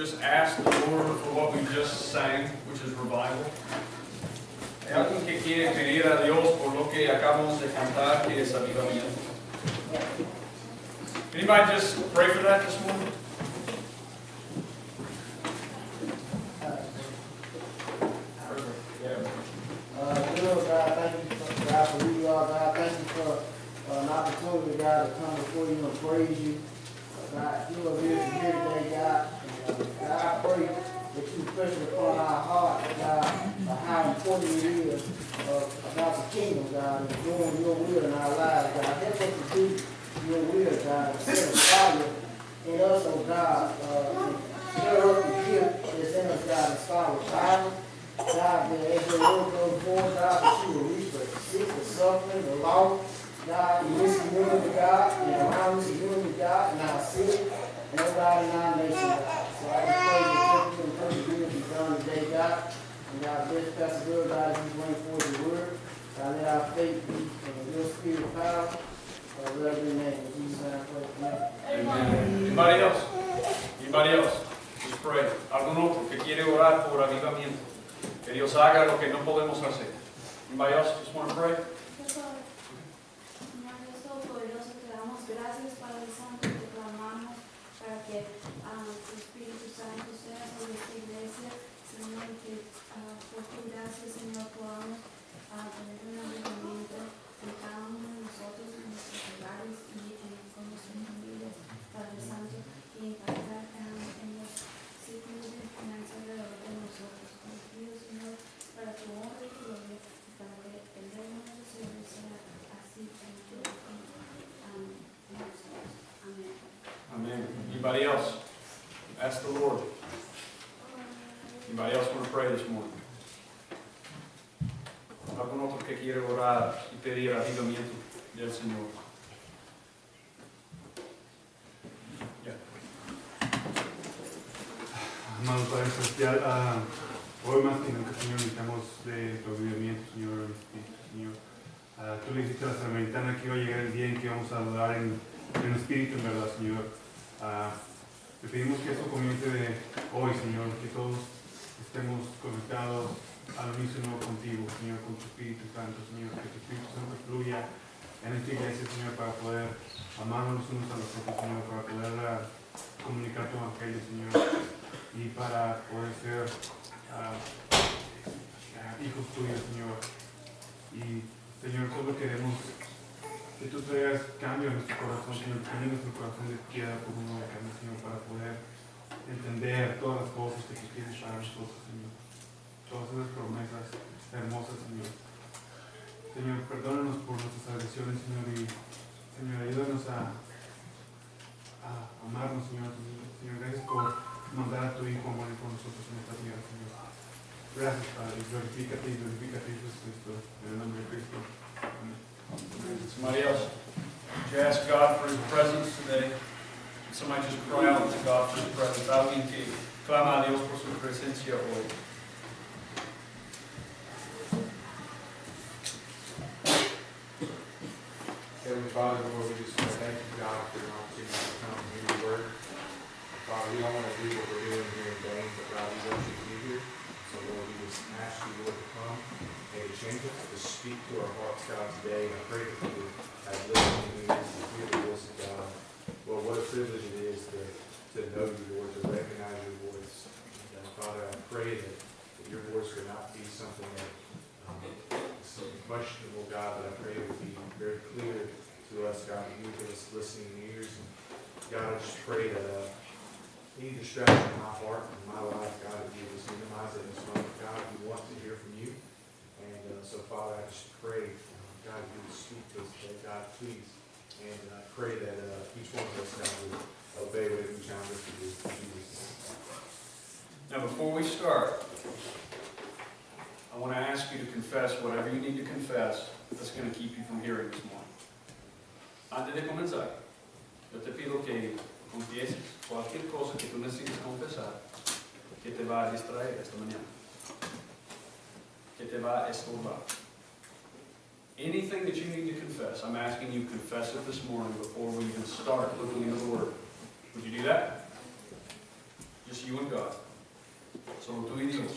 just ask the Lord for what we just sang, which is revival? ¿Hay alguien que quiere pedir a Dios por lo que acabamos de cantar, que es avivamiento? Anybody just pray for that this morning? Lord God, thank you for God for who you are, God. Thank you for an opportunity, God, to come before you and praise you. God, you are here today, God. And, God, I pray that you press it upon our heart, God, how important it is about the kingdom, God, and doing your will in our lives, God. Help us to do your will, God, and set a fire in us, oh God. Stir up the gift that's in us, God, and start revival. God, that as your word goes forward, God, that you will reach the sick, the suffering, the lost, God, in this community, God, and around this community, God, in our city, and oh God, in our nation, God. So I just pray that your perfect will be done today, God. And God, bless Pastor Bill, God, as you bring forth your word. God, let our faith be in your spirit power. Love your name. In Jesus' name, I pray. Amen. Anybody else? Anybody else? Just pray. ¿Algún otro que quiere orar por avivamiento? Que Dios haga lo que no podemos hacer. Anybody else just want to pray? Señor Dios Todopoderoso, te damos gracias, Padre Santo, te clamamos para que tu Espíritu Santo sea sobre esta iglesia, Señor, que por tu gracia, Señor, podamos tener un avivamiento en cada uno de nosotros, en nuestros hogares y con nuestras familias, Padre Santo, y impactar en los círculos de enseñanza alrededor de nosotros. Pido, Señor, para tu honra y tu gloria, para que el reino de los cielos sea así en tu nosotros. Amén. Amen. Anybody else? Ask the Lord. Anybody else want to pray this morning? ¿Algún otro que quiere orar y pedir avivamiento del Señor? Amado Padre Celestial, hoy más que nunca, Señor, necesitamos de tu avivamiento, Señor, Señor. Tú le dijiste a la samaritana que iba a llegar el día en que vamos a adorar en espíritu, en verdad, Señor. Te pedimos que esto comience de hoy, Señor, que todos estemos conectados al unísono contigo, Señor, con tu Espíritu Santo, Señor, que tu Espíritu Santo fluya en esta iglesia, Señor, para poder amarnos unos a los otros, Señor, para poder comunicar tu evangelio, Señor, y para poder ser hijos tuyos, Señor. Y, Señor, solo queremos que tú traigas cambio en nuestro corazón, Señor, que cambie nuestro corazón de piedra por uno de carne, Señor, para poder entender todas las cosas que tú tienes para nosotros, Señor. Todas esas promesas hermosas, Señor. Señor, perdónanos por nuestras agresiones, Señor, y, Señor, ayúdanos a amarnos, Señor. Señor, gracias por mandar a tu Hijo a morir por nosotros en esta tierra, Señor. Gracias, Padre. Glorifícate, Jesucristo, en el nombre de Cristo. Amén. Somebody else? Would you ask God for His presence today? Somebody just cry out to God for His presence. Alguien que clama a Dios por su presencia hoy. Heavenly Father, Lord, we just thank you, God, for the opportunity to come and hear your word. Father, we don't want to do what we're doing here in vain, but God, we want you to be here. So, Lord, we just ask you, Lord, to come and to change us, to speak to our hearts, God, today. And I pray that you have listening ears to hear the voice of God. Lord, what a privilege it is to know you, Lord, to recognize your voice. And, Father, I pray that your voice would not be something that is questionable, God, but I pray it would be very clear to us, God, that you give us listening ears. And God, I just pray that any distraction in my heart and my life, God, that you just minimize it in this moment. God, we want to hear from you. And so, Father, I just pray, God, you would speak to us today, God, please. And I pray that each one of us now would obey whatever you challenge us to do. In Jesus' name. Now, before we start, I want to ask you to confess whatever you need to confess that's going to keep you from hearing this morning. Antes de comenzar, yo te pido que confieses cualquier cosa que tú necesites confesar que te va a distraer esta mañana, que te va a estorbar. Anything that you need to confess, I'm asking you to confess it this morning before we even start looking at the Word. Would you do that? Just just you and God. Solo tú y Dios.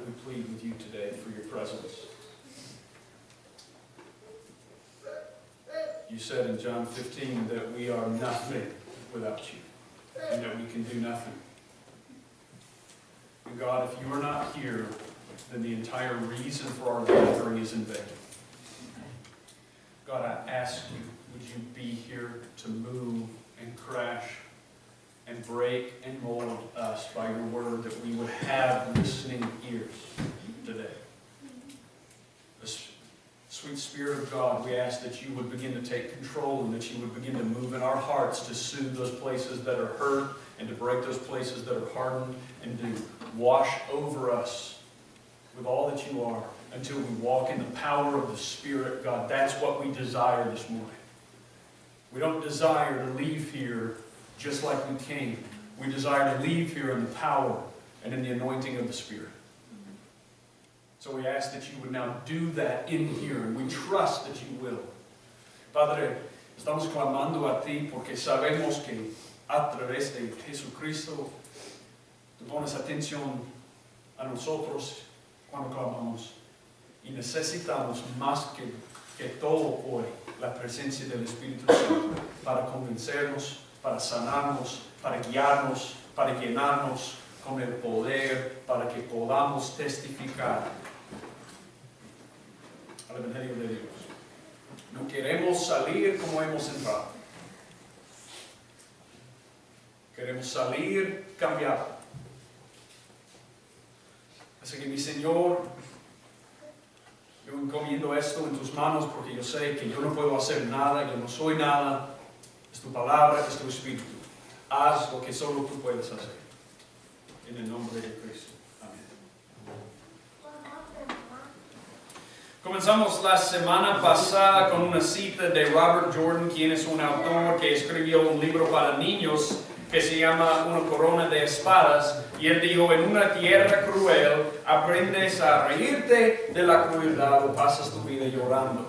We plead with you today for your presence. You said in John 15 that we are nothing without you, and that we can do nothing. And God, if you are not here, then the entire reason for our gathering is in vain. God, I ask you, would you be here to move and crash and break and mold us by your word, that we would have listening ears today. The sweet Spirit of God, we ask that you would begin to take control and that you would begin to move in our hearts to soothe those places that are hurt and to break those places that are hardened and to wash over us with all that you are until we walk in the power of the Spirit. God, that's what we desire this morning. We don't desire to leave here just like we came. We desire to leave here in the power and in the anointing of the Spirit. So we ask that you would now do that in here, and we trust that you will. Padre, estamos clamando a ti porque sabemos que a través de Jesucristo tú pones atención a nosotros cuando clamamos. Y necesitamos más que todo hoy la presencia del Espíritu Santo para convencernos, para sanarnos, para guiarnos, para llenarnos con el poder, para que podamos testificar al Evangelio de Dios. No queremos salir como hemos entrado. Queremos salir cambiados. Así que mi Señor, yo encomiendo esto en tus manos porque yo sé que yo no puedo hacer nada, yo no soy nada. Es tu palabra, es tu Espíritu. Haz lo que solo tú puedes hacer. En el nombre de Cristo. Amén. Comenzamos la semana pasada con una cita de Robert Jordan, quien es un autor que escribió un libro para niños que se llama Una corona de espadas. Y él dijo, en una tierra cruel, aprendes a reírte de la crueldad o pasas tu vida llorando.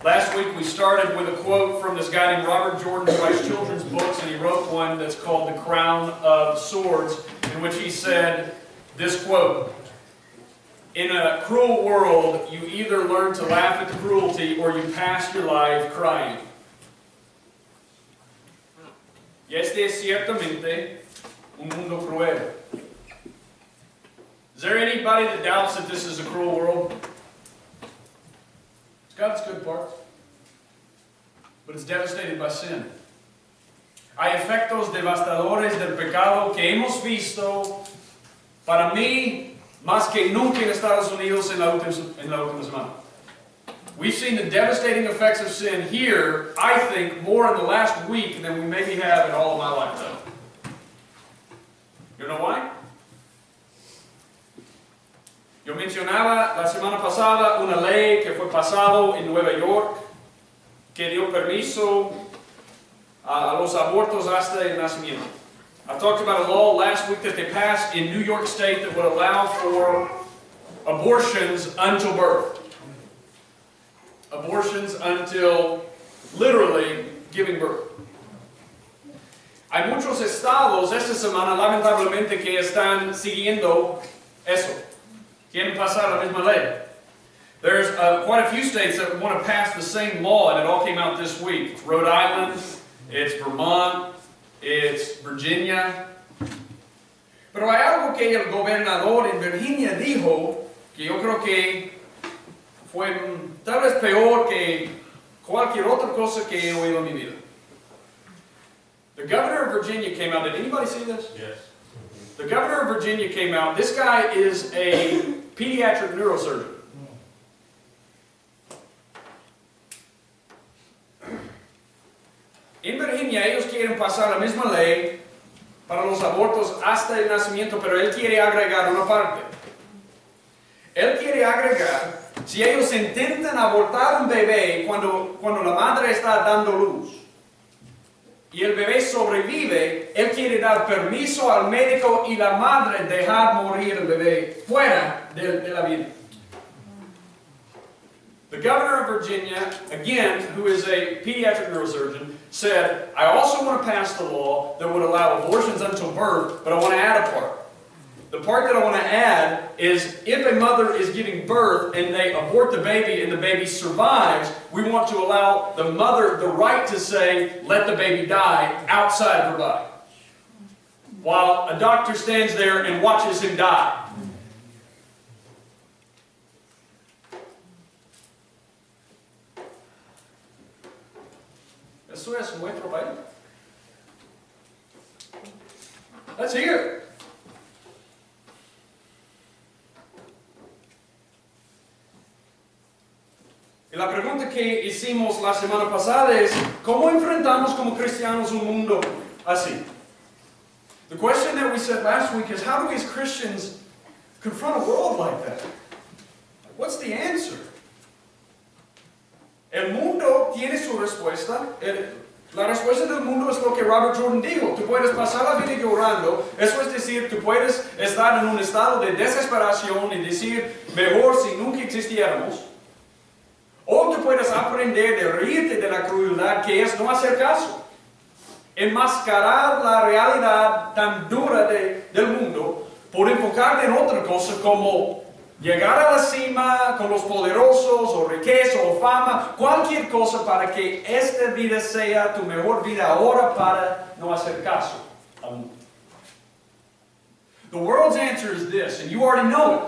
Last week we started with a quote from this guy named Robert Jordan who writes children's books, and he wrote one that's called The Crown of Swords, in which he said this quote, "In a cruel world, you either learn to laugh at the cruelty or you pass your life crying." Y este es ciertamente un mundo cruel. Is there anybody that doubts that this is a cruel world? It's got its good parts, but it's devastated by sin. Hay efectos devastadores del pecado que hemos visto, para mí, más que nunca en Estados Unidos en la última semana. We've seen the devastating effects of sin here, I think, more in the last week than we maybe have in all of my lifetime. You know why? Yo mencionaba la semana pasada una ley que fue pasado en Nueva York que dio permiso a los abortos hasta el nacimiento. I talked about a law last week that they passed in New York State that would allow for abortions until birth. Abortions until literally giving birth. Hay muchos estados esta semana, lamentablemente, que están siguiendo eso. Quieren pasar la misma ley. There's quite a few states that want to pass the same law, and it all came out this week. It's Rhode Island, it's Vermont, it's Virginia. Pero hay algo que el gobernador en Virginia dijo que yo creo que fue tal vez peor que cualquier otra cosa que he oído en mi vida. The governor of Virginia came out. Did anybody see this? Yes. The governor of Virginia came out. This guy is a pediatric neurosurgeon. En Virginia ellos quieren pasar la misma ley para los abortos hasta el nacimiento, pero él quiere agregar una parte. Él quiere agregar, si ellos intentan abortar un bebé cuando la madre está dando luz y el bebé sobrevive, él quiere dar permiso al médico y la madre dejar morir el bebé fuera de la vida. The governor of Virginia, again, who is a pediatric neurosurgeon, said, I also want to pass the law that would allow abortions until birth, but I want to add a part. The part that I want to add is if a mother is giving birth and they abort the baby and the baby survives, we want to allow the mother the right to say, let the baby die outside of her body, while a doctor stands there and watches him die. Eso es nuestro país. Let's hear it. Y la pregunta que hicimos la semana pasada es, ¿cómo enfrentamos como cristianos un mundo así? The question that we said last week is, how do we as Christians confront a world like that? What's the answer? El mundo tiene su respuesta. La respuesta del mundo es lo que Robert Jordan dijo. Tú puedes pasar la vida llorando. Eso es decir, tú puedes estar en un estado de desesperación y decir, mejor si nunca existiéramos. O tú puedes aprender de reírte de la crueldad que es no hacer caso. Enmascarar la realidad tan dura del mundo por enfocarte en otra cosa como llegar a la cima con los poderosos o riqueza o fama, cualquier cosa para que esta vida sea tu mejor vida ahora para no hacer caso al mundo. The world's answer is this, and you already know it.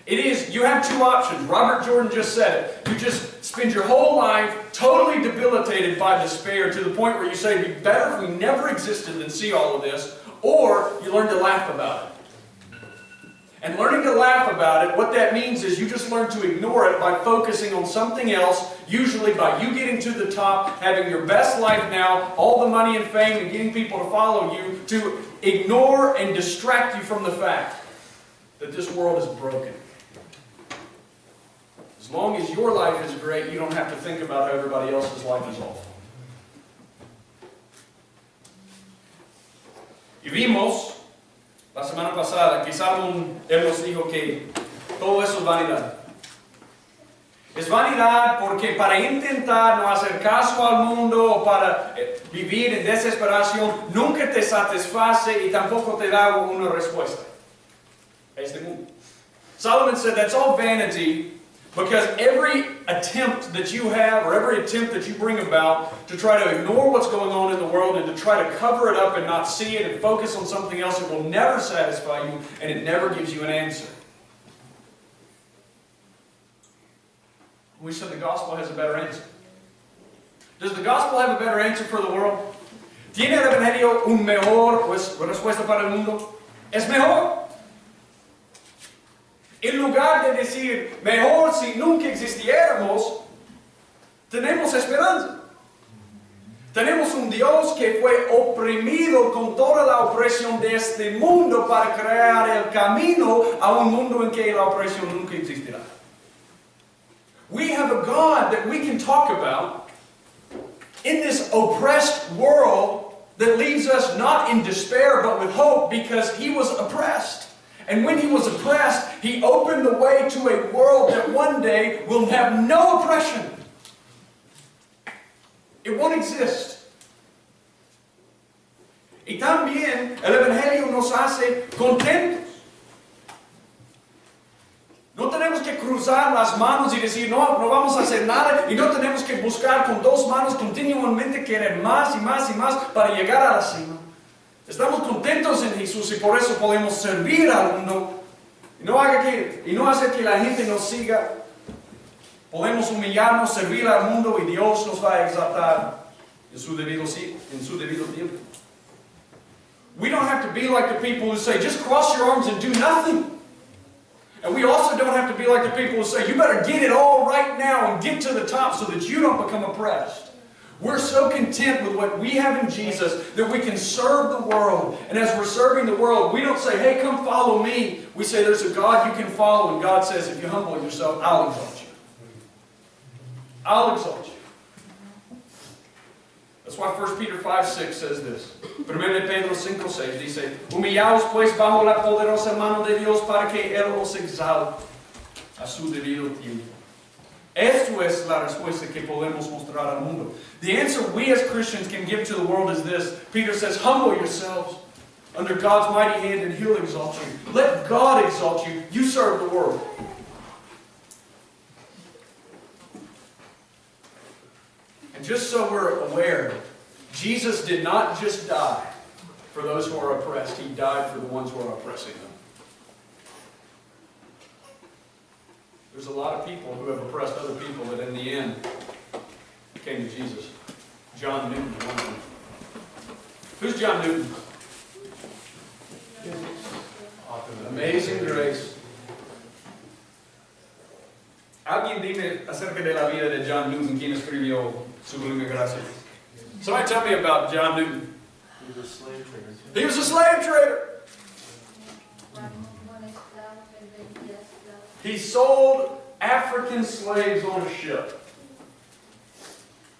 It is, you have two options. Robert Jordan just said it. You just spend your whole life totally debilitated by despair to the point where you say, it'd be better if we never existed than see all of this, or you learn to laugh about it. And learning to laugh about it, what that means is you just learn to ignore it by focusing on something else, usually by you getting to the top, having your best life now, all the money and fame, and getting people to follow you, to ignore and distract you from the fact that this world is broken. As long as your life is great, you don't have to think about how everybody else's life is awful. Y vimos la semana pasada que Salomón, él nos dijo que todo eso es vanidad. Es vanidad porque para intentar no hacer caso al mundo o para vivir en desesperación nunca te satisface y tampoco te da una respuesta. Este mundo. Solomon said that's all vanity. Because every attempt that you have, or every attempt that you bring about to try to ignore what's going on in the world and to try to cover it up and not see it and focus on something else, it will never satisfy you and it never gives you an answer. We said the gospel has a better answer. Does the gospel have a better answer for the world? ¿Tiene el evangelio un mejor respuesta para el mundo? ¿Es mejor? En lugar de decir, mejor si nunca existiéramos, tenemos esperanza. Tenemos un Dios que fue oprimido con toda la opresión de este mundo para crear el camino a un mundo en que la opresión nunca existirá. We have a God that we can talk about in this oppressed world that leaves us not in despair but with hope because He was oppressed. And when He was oppressed, He opened the way to a world that one day will have no oppression. It won't exist. Y también el Evangelio nos hace contentos. No tenemos que cruzar las manos y decir, no vamos a hacer nada. Y no tenemos que buscar con dos manos continuamente querer más y más y más para llegar a la cima. Estamos contentos en Jesús y por eso podemos servir al mundo y no hacer que la gente nos siga. Podemos humillarnos, servir al mundo y Dios nos va a exaltar en su debido tiempo. We don't have to be like the people who say, just cross your arms and do nothing. And we also don't have to be like the people who say, you better get it all right now and get to the top so that you don't become oppressed. We're so content with what we have in Jesus that we can serve the world. And as we're serving the world, we don't say, hey, come follow me. We say there's a God you can follow, and God says, if you humble yourself, I'll exalt you. I'll exalt you. That's why 1 Peter 5:6 says this. 1 Pedro 5:6 dice, humillaos pues bajo la poderosa mano de Dios para que Él os exalte a su debido tiempo. Esto es la respuesta que podemos mostrar al mundo. The answer we as Christians can give to the world is this. Peter says, humble yourselves under God's mighty hand and He'll exalt you. Let God exalt you. You serve the world. And just so we're aware, Jesus did not just die for those who are oppressed. He died for the ones who are oppressing them. There's a lot of people who have oppressed other people that in the end came to Jesus. John Newton, one of them. Who's John Newton? Amazing Grace. Alguien dime acerca de la vida de John Newton, quien escribió Sublime Gracia. Somebody tell me about John Newton. He was a slave trader. He was a slave trader. He sold African slaves on a ship.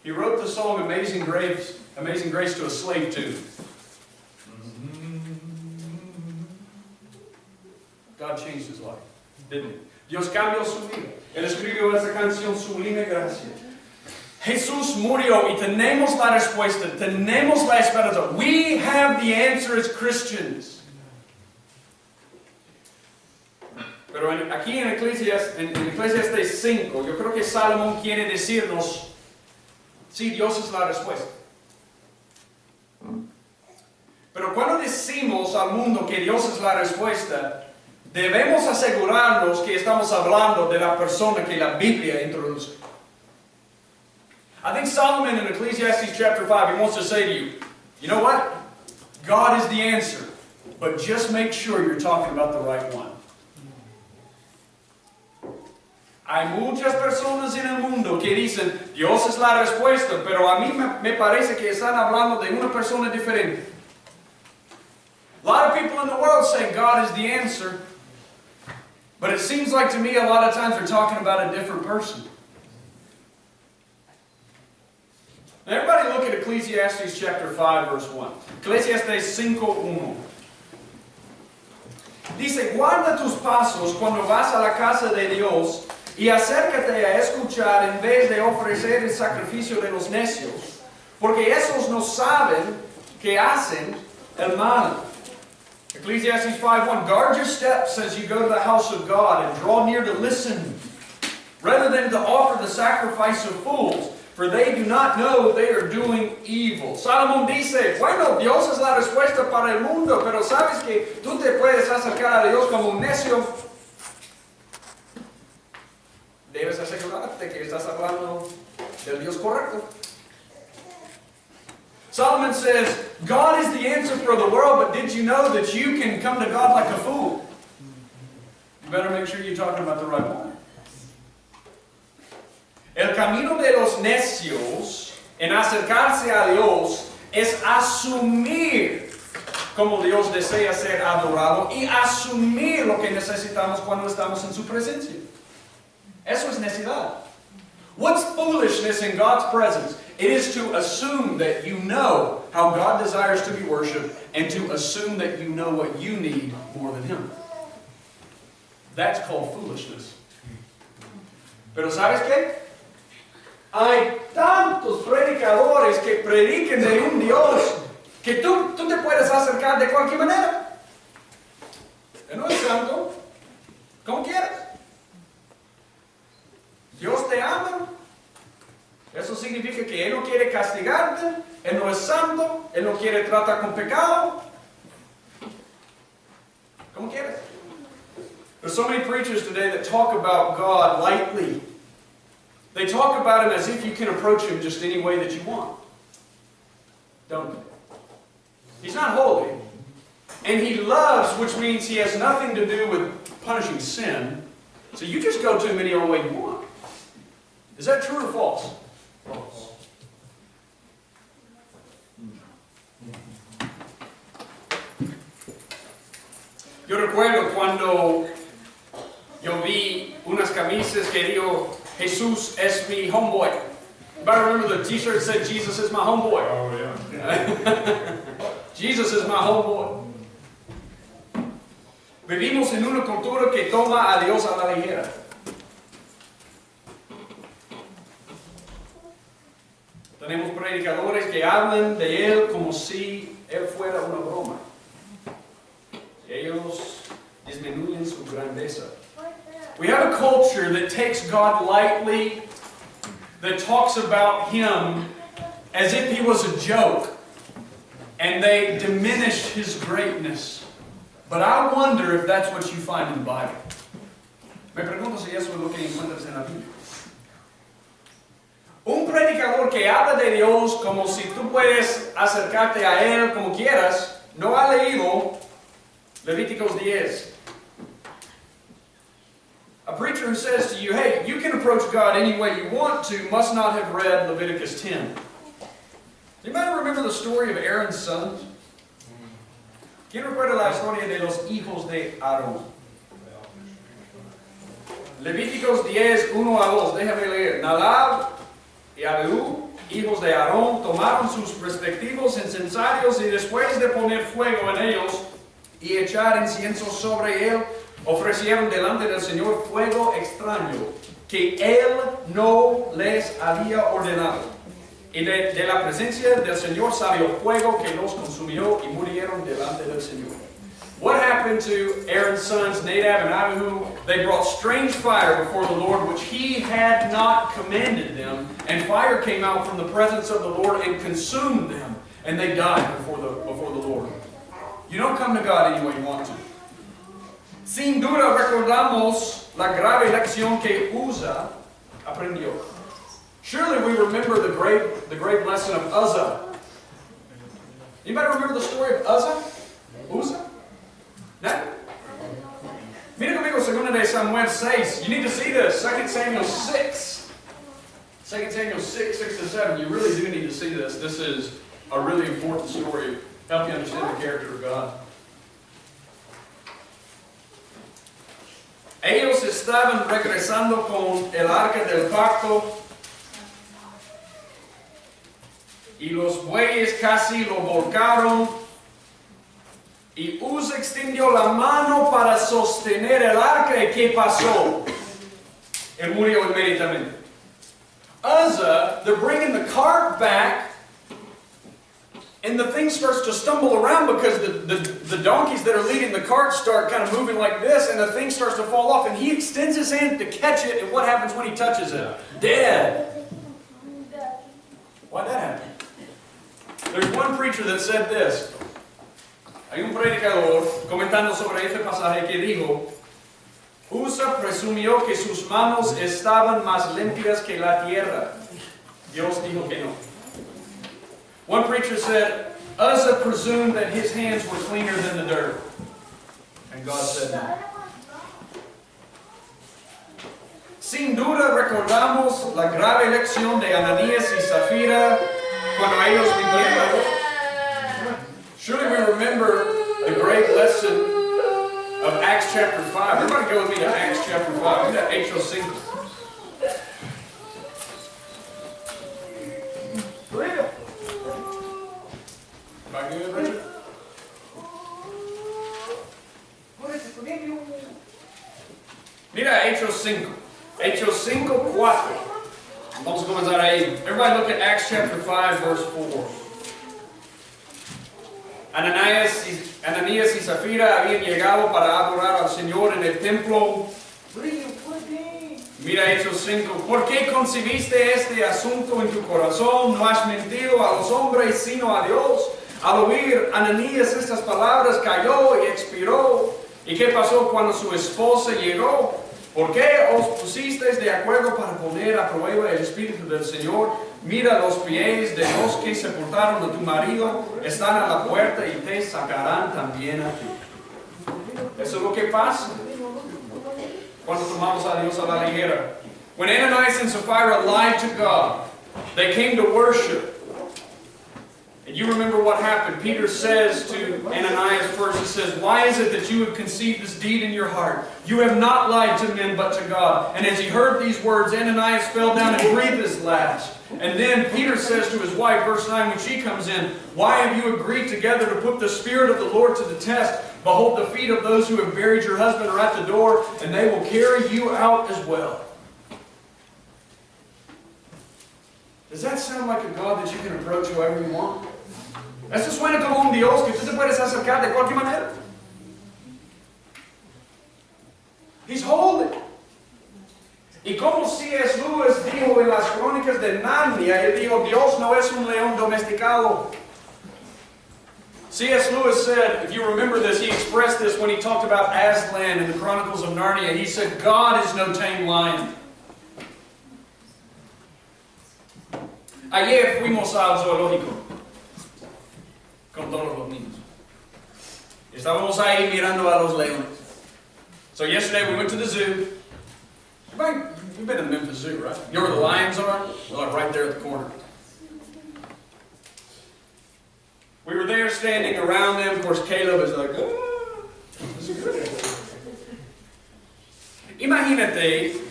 He wrote the song Amazing Grace to a slave tune. God changed his life, didn't he? Dios cambió su vida. Él escribió esa canción Sublime Gracia. Jesús murió y tenemos la respuesta, tenemos la esperanza. We have the answer as Christians. Pero aquí en Ecclesiastes 5, yo creo que Salomón quiere decirnos, sí, Dios es la respuesta. Pero cuando decimos al mundo que Dios es la respuesta, debemos asegurarnos que estamos hablando de la persona que la Biblia introduce. I think Solomon in Ecclesiastes chapter 5, he wants to say to you, you know what? God is the answer, but just make sure you're talking about the right one. Hay muchas personas en el mundo que dicen, Dios es la respuesta, pero a mí me parece que están hablando de una persona diferente. A lot of people in the world say God is the answer, but it seems like to me a lot of times they're talking about a different person. Now everybody look at Ecclesiastes chapter 5 verse 1. Ecclesiastes 5:1. Dice, guarda tus pasos cuando vas a la casa de Dios y acércate a escuchar en vez de ofrecer el sacrificio de los necios, porque esos no saben que hacen el mal. Ecclesiastes 5:1. Guard your steps as you go to the house of God and draw near to listen, rather than to offer the sacrifice of fools, for they do not know they are doing evil. Salomón dice, bueno, Dios es la respuesta para el mundo, pero sabes que tú te puedes acercar a Dios como un necio. Debes asegurarte que estás hablando del Dios correcto. Solomon says, God is the answer for the world, but did you know that you can come to God like a fool? You better make sure you're talking about the right one. El camino de los necios en acercarse a Dios es asumir como Dios desea ser adorado y asumir lo que necesitamos cuando estamos en su presencia. Eso es necedad. What's foolishness in God's presence? It is to assume that you know how God desires to be worshipped and to assume that you know what you need more than Him. That's called foolishness. Pero ¿sabes qué? Hay tantos predicadores que prediquen de un Dios que tú te puedes acercar de cualquier manera. Él no es santo, como quieras. Dios te ama. Eso significa que Él no quiere castigarte, Él no es santo, Él no quiere tratar con pecado. Como quieras. There's so many preachers today that talk about God lightly. They talk about Him as if you can approach Him just any way that you want. Don't they? He's not holy. And He loves, which means He has nothing to do with punishing sin. So you just go to Him any old way you want. Is that true or false? False. Yo recuerdo cuando yo vi unas camisas que dijo, Jesús es mi homeboy. But I remember the t-shirt that said, Jesus is my homeboy. Oh, yeah. Jesus is my homeboy. Vivimos en una cultura que toma a Dios a la ligera. Tenemos predicadores que hablan de Él como si Él fuera una broma. Ellos disminuyen su grandeza. We have a culture that takes God lightly, that talks about Him as if He was a joke, and they diminish His greatness. But I wonder if that's what you find in the Bible. Me pregunto si eso es lo que encuentras en la Biblia. Un predicador que habla de Dios como si tú puedes acercarte a Él como quieras, no ha leído Levíticos 10. A preacher who says to you, hey, you can approach God any way you want to, must not have read Leviticus 10. Anybody remember the story of Aaron's sons? ¿Quién recuerda la historia de los hijos de Aarón? Levíticos 10, 1 a 2, déjame leer. Nadab y Abiú, hijos de Aarón, tomaron sus respectivos incensarios y después de poner fuego en ellos y echar incienso sobre él, ofrecieron delante del Señor fuego extraño que Él no les había ordenado. Y de la presencia del Señor salió fuego que los consumió y murieron delante del Señor. What happened to Aaron's sons, Nadab and Abihu? They brought strange fire before the Lord, which He had not commanded them. And fire came out from the presence of the Lord and consumed them. And they died before the Lord. You don't come to God any way you want to. Sin duda recordamos la grave lección que Uzzah aprendió. Surely we remember the great lesson of Uzzah. Anybody remember the story of Uzzah? No? Mira conmigo 2 de Samuel 6. You need to see this. 2 Samuel 6. 2 Samuel 6, 6 to 7. You really do need to see this. This is a really important story. Help you understand the character of God. Ellos estaban regresando con el arca del pacto y los bueyes casi lo volcaron y Uzzah extendió la mano para sostener el arca y ¿qué pasó? Él murió inmediatamente. Uzzah, they're bringing the cart back and the thing starts to stumble around because the donkeys that are leading the cart start kind of moving like this and the thing starts to fall off and he extends his hand to catch it and what happens when he touches it? Dead. Why'd that happen? There's one preacher that said this. Hay un predicador comentando sobre este pasaje que dijo, Uzzah presumió que sus manos estaban más limpias que la tierra. Dios dijo que no. One preacher said, Uzzah presumed that his hands were cleaner than the dirt. And God said no. Sin duda recordamos la grave lección de Ananías y Zafira cuando ellos vinieron. Surely we remember the great lesson of Acts chapter 5. Everybody go with me to Acts chapter 5. Mira Hechos 5. Am I good, Richard? Mira Hechos 5. Hechos 5, 4. Vamos a comenzar ahí. Everybody look at Acts chapter 5, verse 4. Ananías y Zafira habían llegado para adorar al Señor en el templo. Mira Hechos 5. ¿Por qué concibiste este asunto en tu corazón? No has mentido a los hombres sino a Dios. Al oír Ananías estas palabras cayó y expiró. ¿Y qué pasó cuando su esposa llegó? ¿Por qué os pusisteis de acuerdo para poner a prueba el Espíritu del Señor? Mira, los pies de los que sepultaron a tu marido están a la puerta y te sacarán también a ti. Eso es lo que pasa cuando tomamos a Dios a la ligera. When Ananias and Sapphira lied to God, they came to worship. And you remember what happened. Peter says to Ananias first, he says, why is it that you have conceived this deed in your heart? You have not lied to men but to God. And as he heard these words, Ananias fell down and breathed his last. And then Peter says to his wife, verse 9, when she comes in, why have you agreed together to put the Spirit of the Lord to the test? Behold, the feet of those who have buried your husband are at the door, and they will carry you out as well. Does that sound like a God that you can approach however you want? Eso suena como un Dios que tú te puedes acercar de cualquier manera. He's holy. Y como C.S. Lewis dijo en las crónicas de Narnia, él dijo, Dios no es un león domesticado. C.S. Lewis said, if you remember this, he expressed this when he talked about Aslan in the Chronicles of Narnia. He said, God is no tame lion. Ayer fuimos al zoológico con todos los niños. Estábamos ahí mirando a los leones. So yesterday we went to the zoo. You've been to the Memphis Zoo, right? You know where the lions are? They're like right there at the corner. We were there standing around them. Of course, Caleb is like, oh, this is good. Imagínate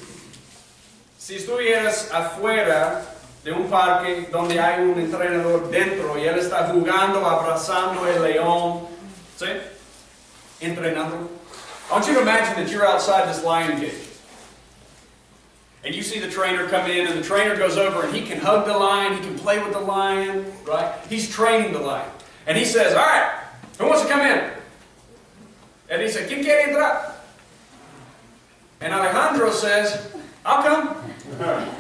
si estuvieras afuera de un parque donde hay un entrenador dentro y él está jugando, abrazando el león, ¿sí? Entrenando. I want you to imagine that you're outside this lion cage. And you see the trainer come in, and the trainer goes over and he can hug the lion, he can play with the lion, right? He's training the lion. And he says, all right, who wants to come in? And he said, ¿quién quiere entrar? And Alejandro says, I'll come.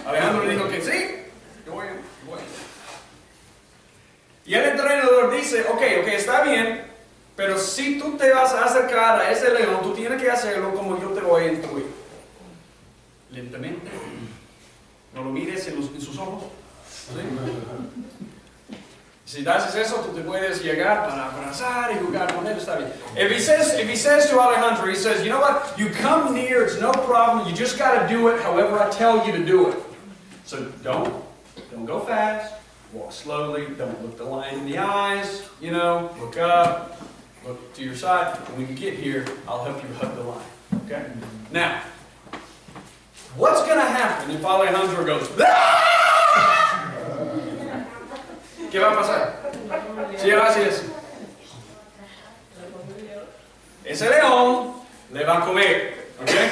Alejandro dijo que sí. Yo voy. Y el entrenador dice, ok, está bien, pero si tú te vas a acercar a ese león, tú tienes que hacerlo como yo te voy a instruir. Lentamente. No lo mires en sus ojos. ¿Sí? Si haces eso, tú te puedes llegar para abrazar y jugar con él, está bien. If he says to Alejandro, he says, you know what? You come near, it's no problem. You just got to do it however I tell you to do it. So don't go fast. Walk slowly. Don't look the lion in the eyes. Look up. Look to your side. And when you get here, I'll help you hug the lion. Okay? Now, what's going to happen if Alejandro goes, ¿qué va a pasar? Si él hace eso, ese león le va a comer. Okay?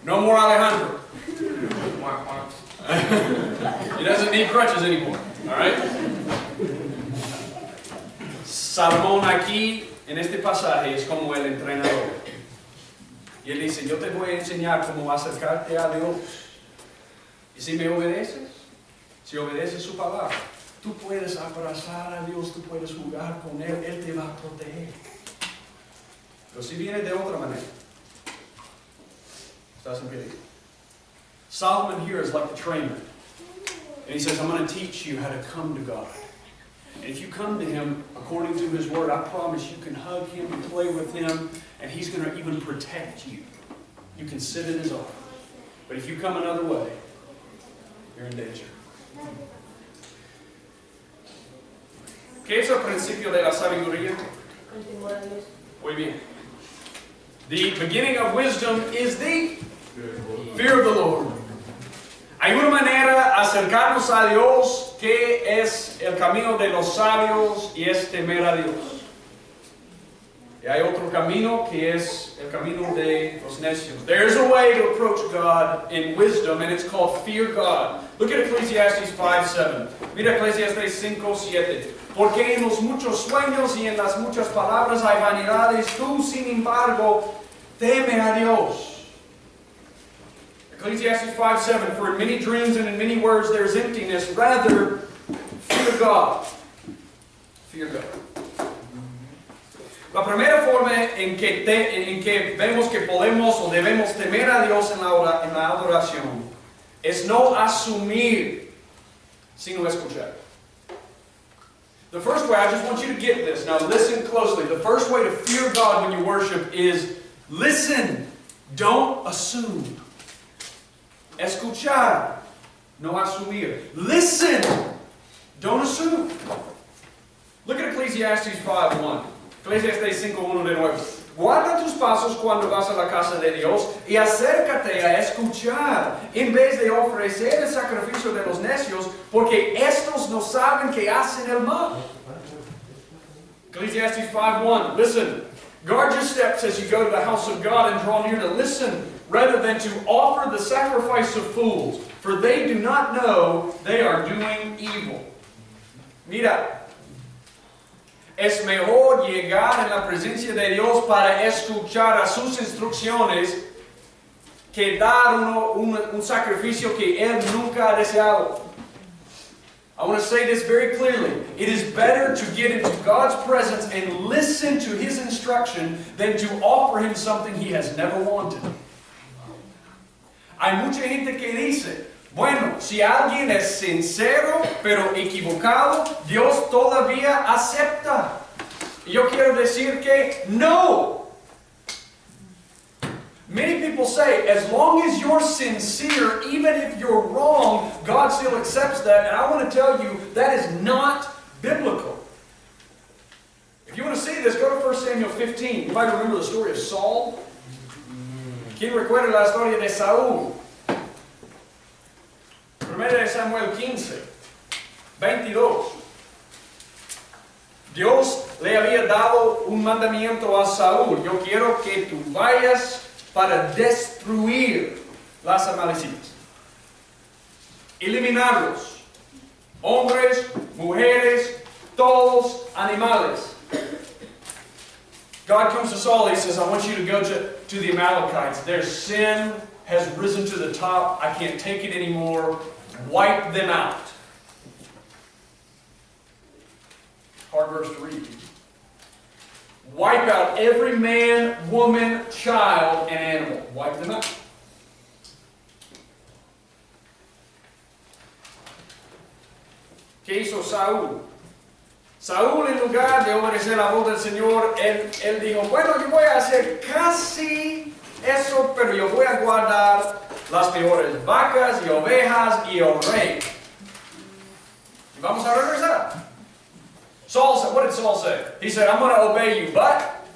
No more Alejandro. He doesn't need crutches anymore. Alright? Salomón aquí, en este pasaje, es como el entrenador. Y él dice, yo te voy a enseñar cómo acercarte a Dios. Y si me obedeces, si obedeces su palabra, tú puedes abrazar a Dios, tú puedes jugar con Él, Él te va a proteger. Pero si viene de otra manera, ¿estás en peligro? Solomon here is like the trainer. And he says, I'm going to teach you how to come to God. And if you come to Him according to His Word, I promise you can hug Him and play with Him, and He's going to even protect you. You can sit in His arms. But if you come another way, you're in danger. ¿Qué es el principio de la sabiduría? Muy bien. The beginning of wisdom is the fear of the Lord. Hay una manera de acercarnos a Dios que es el camino de los sabios y es temer a Dios. Y hay otro camino que es el camino de los necios. There's a way to approach God in wisdom, and it's called fear God. Look at Ecclesiastes 5:7. Mira Ecclesiastes 5:7. Porque en los muchos sueños y en las muchas palabras hay vanidades, tú sin embargo teme a Dios. Ecclesiastes 5:7, for in many dreams and in many words there is emptiness, rather fear God. Fear God. La primera forma en que vemos que podemos o debemos temer a Dios en la adoración es no asumir sino escuchar. The first way, I just want you to get this. Now listen closely. The first way to fear God when you worship is listen. Don't assume. Escuchar. No asumir. Listen. Don't assume. Look at Ecclesiastes 5:1. Ecclesiastes 5:1 de nuevo. Guarda tus pasos cuando vas a la casa de Dios y acércate a escuchar en vez de ofrecer el sacrificio de los necios, porque estos no saben que hacen el mal. Ecclesiastes 5:1. Listen. Guard your steps as you go to the house of God and draw near to listen, rather than to offer the sacrifice of fools, for they do not know they are doing evil. Mira. Es mejor llegar en la presencia de Dios para escuchar a sus instrucciones que dar un sacrificio que Él nunca ha deseado. I want to say this very clearly. It is better to get into God's presence and listen to His instruction than to offer Him something He has never wanted. Hay mucha gente que dice, bueno, si alguien es sincero pero equivocado, Dios todavía acepta. Y yo quiero decir que no. Many people say, as long as you're sincere, even if you're wrong, God still accepts that. And I want to tell you, that is not biblical. If you want to see this, go to 1 Samuel 15. You might remember the story of Saul. ¿Quién recuerda la historia de Saúl? 1 Samuel 15, 22. Dios le había dado un mandamiento a Saúl. Yo quiero que tú vayas para destruir las amalecitas. Eliminarlos. Hombres, mujeres, todos animales. God comes to Saul, He says, I want you to go to the Amalekites. Their sin has risen to the top. I can't take it anymore. Wipe them out. Hard verse to read. Wipe out every man, woman, child, and animal. Wipe them out. ¿Qué hizo Saúl? Saúl, en lugar de obedecer la voz del Señor, él dijo, bueno, yo voy a hacer casi eso, pero yo voy a guardar las peores vacas y ovejas y el rey. Y vamos a regresar. Saul said, what did Saul say? He said, I'm going to obey you, but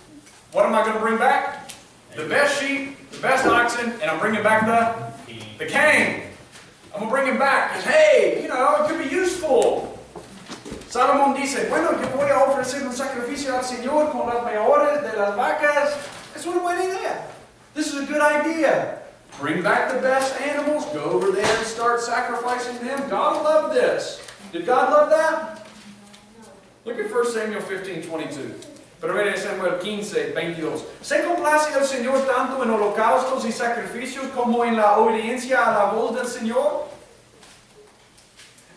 what am I going to bring back? The best sheep, the best oxen, and I'm bringing back the cane. I'm going to bring him back because, hey, you know, it could be useful. Salomón dice, bueno, yo voy a ofrecer un sacrificio al Señor con las mejores de las vacas. Es una buena idea. This is a good idea. Bring back the best animals, go over there and start sacrificing them. God loved this. Did God love that? Look at 1 Samuel 15:22. 1 Samuel 15:22. ¿Se complace el Señor tanto en holocaustos y sacrificios como en la obediencia a la voz del Señor?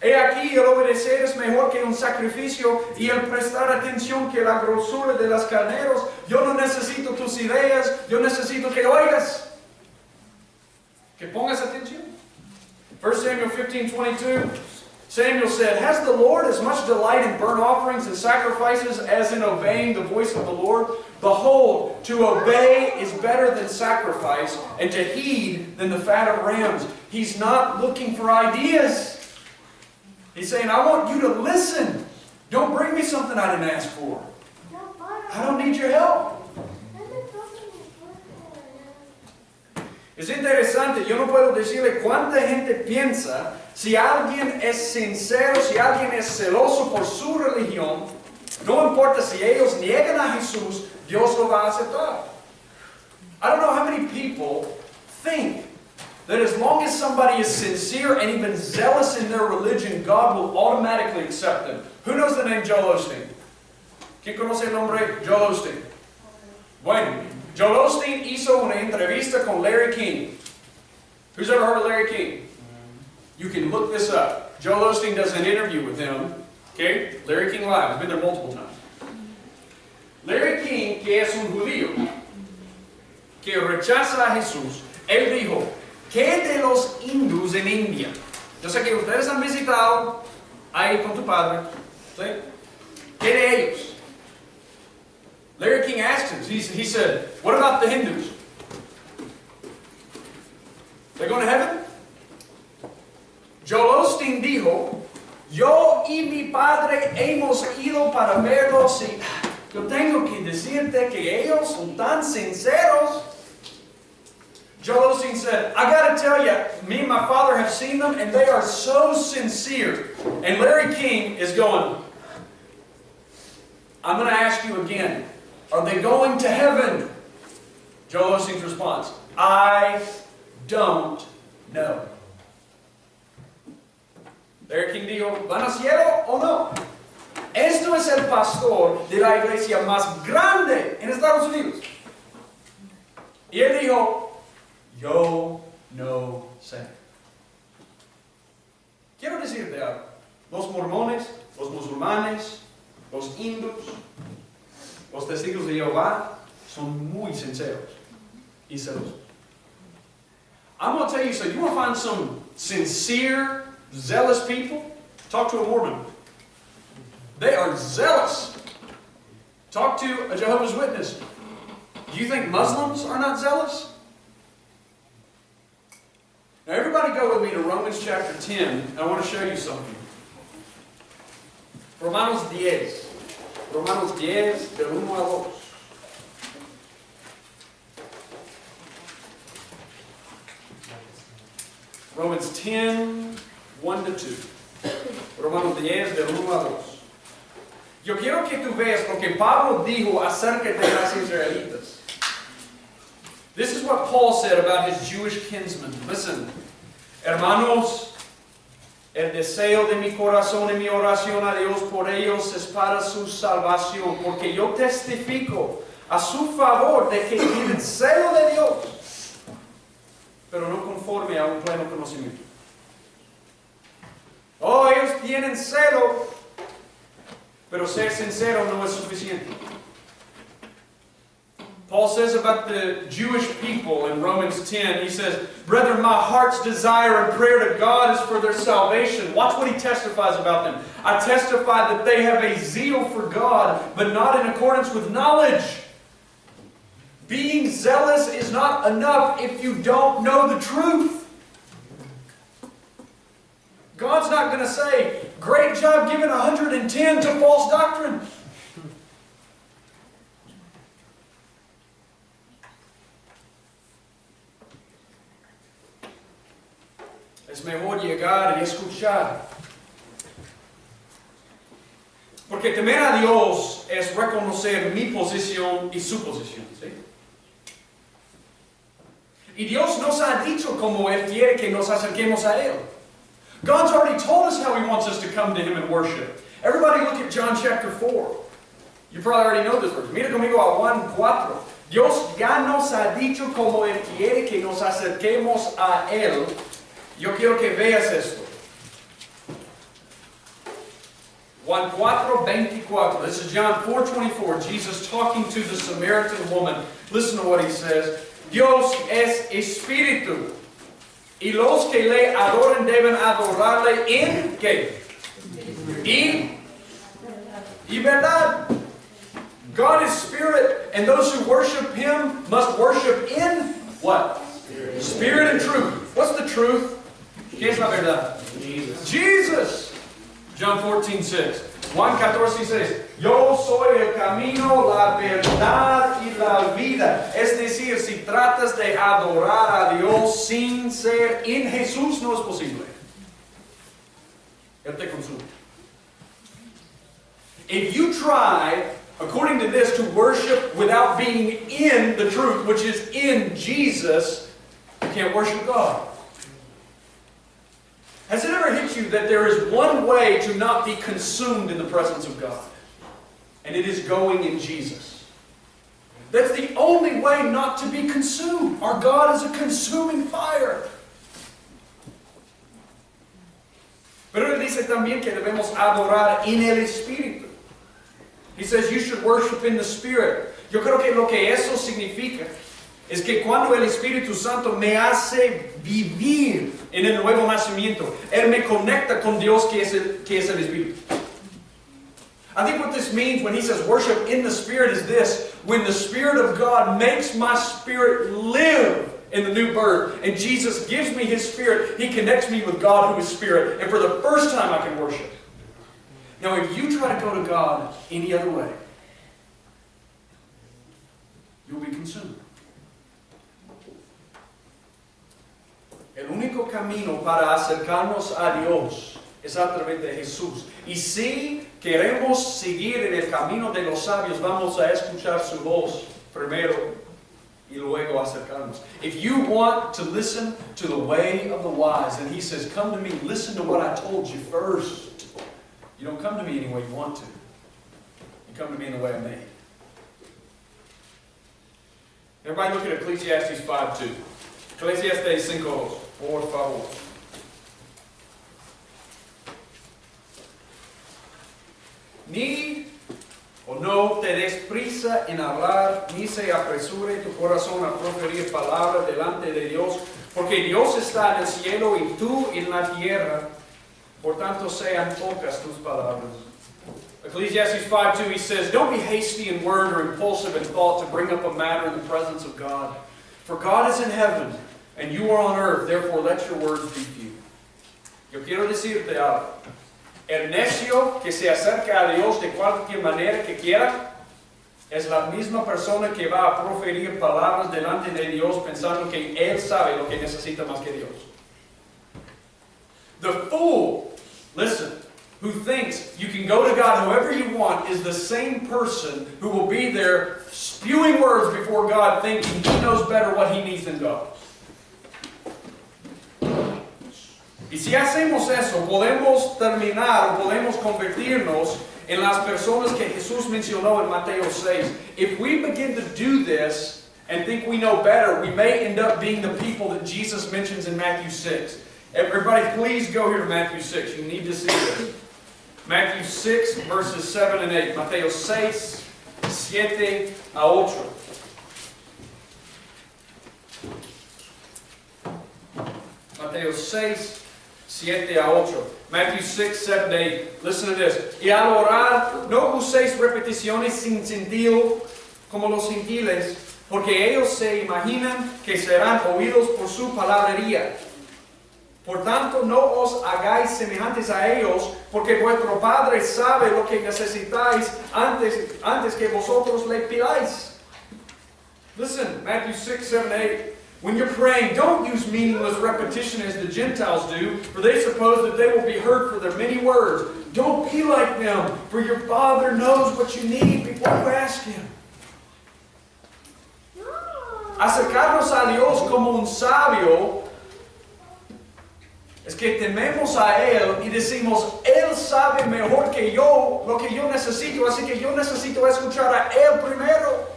He aquí, el obedecer es mejor que un sacrificio y el prestar atención que la grosura de los carneros. Yo no necesito tus ideas, yo necesito que oigas. Que pongas atención. 1 Samuel 15:22. Samuel said, has the Lord as much delight in burnt offerings and sacrifices as in obeying the voice of the Lord? Behold, to obey is better than sacrifice, and to heed than the fat of rams. He's not looking for ideas. He's saying, I want you to listen. Don't bring me something I didn't ask for. I don't need your help. Es interesante, yo no puedo decirle cuánta gente piensa, si alguien es sincero, si alguien es celoso por su religión, no importa si ellos niegan a Jesús, Dios lo va a aceptar. I don't know how many people think that as long as somebody is sincere and even zealous in their religion, God will automatically accept them. Who knows the name Joel Osteen? ¿Quién conoce el nombre Joel Osteen? Bueno, Joel Osteen hizo una entrevista con Larry King. Who's ever heard of Larry King? You can look this up. Joel Osteen does an interview with him. Okay? Larry King Live. He's been there multiple times. Larry King, que es un judío, que rechaza a Jesús, él dijo, ¿qué de los hindús en India? Yo sé que ustedes han visitado ahí con tu padre. ¿Sí? ¿Qué de ellos? Larry King asked him, he said, what about the Hindus? They going to heaven? Joel Osteen dijo, yo y mi padre hemos ido para verlos y yo tengo que decirte que ellos son tan sinceros. Joel Osteen said, I got to tell you, me and my father have seen them and they are so sincere. And Larry King is going, I'm going to ask you again, are they going to heaven? Joel Osteen's response, I don't know. Larry King dijo, ¿van al cielo o no? Esto es el pastor de la iglesia más grande en Estados Unidos. Y él dijo, yo no sé. Quiero decirte algo. Los mormones, los musulmanes, los hindús, los testigos de Jehová son muy sinceros y celosos. I'm going to tell you, so you want to find some sincere, zealous people? Talk to a Mormon. They are zealous. Talk to a Jehovah's Witness. Do you think Muslims are not zealous? Now everybody go with me to Romans chapter 10. I want to show you something. Romanos 10. Romanos 10, del 1 al 2. Romans 10, 1 to 2. Romanos 10, del 1 al 2. Yo quiero que tú veas lo que Pablo dijo acerca de las israelitas. This is what Paul said about his Jewish kinsmen. Listen, hermanos, el deseo de mi corazón y mi oración a Dios por ellos es para su salvación, porque yo testifico a su favor de que tienen celo de Dios, pero no conforme a un pleno conocimiento. Oh, ellos tienen celo, pero ser sincero no es suficiente. Paul says about the Jewish people in Romans 10, he says, brethren, my heart's desire and prayer to God is for their salvation. Watch what he testifies about them. I testify that they have a zeal for God, but not in accordance with knowledge. Being zealous is not enough if you don't know the truth. God's not going to say, great job giving 110 to false doctrine. Es mejor llegar y escuchar. Porque temer a Dios es reconocer mi posición y su posición. ¿Sí? Y Dios nos ha dicho cómo Él quiere que nos acerquemos a Él. God's already told us how He wants us to come to Him and worship. Everybody look at John chapter 4. You probably already know this verse. Mira conmigo a Juan 4. Dios ya nos ha dicho cómo Él quiere que nos acerquemos a Él. Yo quiero que veas esto. Juan 4:24. This is John 4:24. Jesus talking to the Samaritan woman. Listen to what He says. Dios es espíritu. Y los que le adoren deben adorarle en ¿qué? Y verdad. God is spirit, and those who worship Him must worship in what? Spirit and truth. What's the truth? ¿Qué es la verdad? Jesus. John 14:6. Juan 14:6. Yo soy el camino, la verdad y la vida. Es decir, si tratas de adorar a Dios sin ser en Jesús, no es posible. Él te consume. If you try, according to this, to worship without being in the truth, which is in Jesus, you can't worship God. Has it ever hit you that there is one way to not be consumed in the presence of God? And it is going in Jesus. That's the only way not to be consumed. Our God is a consuming fire. Pero Él dice también que debemos adorar en el Espíritu. He says you should worship in the Spirit. Yo creo que lo que eso significa es que cuando el Espíritu Santo me hace vivir en el nuevo nacimiento, Él me conecta con Dios que es el Espíritu. I think what this means when he says worship in the Spirit is this: when the Spirit of God makes my spirit live in the new birth, and Jesus gives me His Spirit, He connects me with God who is Spirit, and for the first time I can worship. Now if you try to go to God any other way, you'll be consumed. El único camino para acercarnos a Dios es a través de Jesús. Y si queremos seguir en el camino de los sabios, vamos a escuchar su voz primero y luego acercarnos. If you want to listen to the way of the wise, and He says, come to me, listen to what I told you first. You don't come to me any way you want to. You come to me in the way I made. Everybody look at Ecclesiastes 5:2. Ecclesiastes 5:2, por favor. Ni o no te des prisa en hablar, ni se apresure tu corazón a proferir palabras delante de Dios, porque Dios está en el cielo y tú en la tierra, por tanto sean pocas tus palabras. Ecclesiastes 5:2, he says, don't be hasty in word or impulsive in thought to bring up a matter in the presence of God. For God is in heaven, and you are on earth, therefore let your words be few. Yo quiero decirte algo. El necio que se acerca a Dios de cualquier manera que quiera, es la misma persona que va a proferir palabras delante de Dios pensando que Él sabe lo que necesita más que Dios. The fool, listen, who thinks you can go to God however you want is the same person who will be there spewing words before God thinking he knows better what he needs than God. Y si hacemos eso, podemos terminar, podemos convertirnos en las personas que Jesús mencionó en Mateo 6. If we begin to do this and think we know better, we may end up being the people that Jesus mentions in Matthew 6. Everybody, please go here to Matthew 6. You need to see this. Matthew 6, verses 7 and 8. Mateo 6, 7 a 8. Mateo 6, 7 a 8. Matthew 6, 7 to 8. Listen to this. Y al orar, no uséis repeticiones sin sentido como los gentiles, porque ellos se imaginan que serán oídos por su palabrería. Por tanto, no os hagáis semejantes a ellos, porque vuestro Padre sabe lo que necesitáis antes que vosotros le pidáis. Listen, Matthew 6, 7, 8. When you're praying, don't use meaningless repetition as the Gentiles do, for they suppose that they will be heard for their many words. Don't be like them, for your Father knows what you need before you ask Him. Acercarnos a Dios como un sabio es que tememos a Él y decimos, Él sabe mejor que yo lo que yo necesito, así que yo necesito escuchar a Él primero.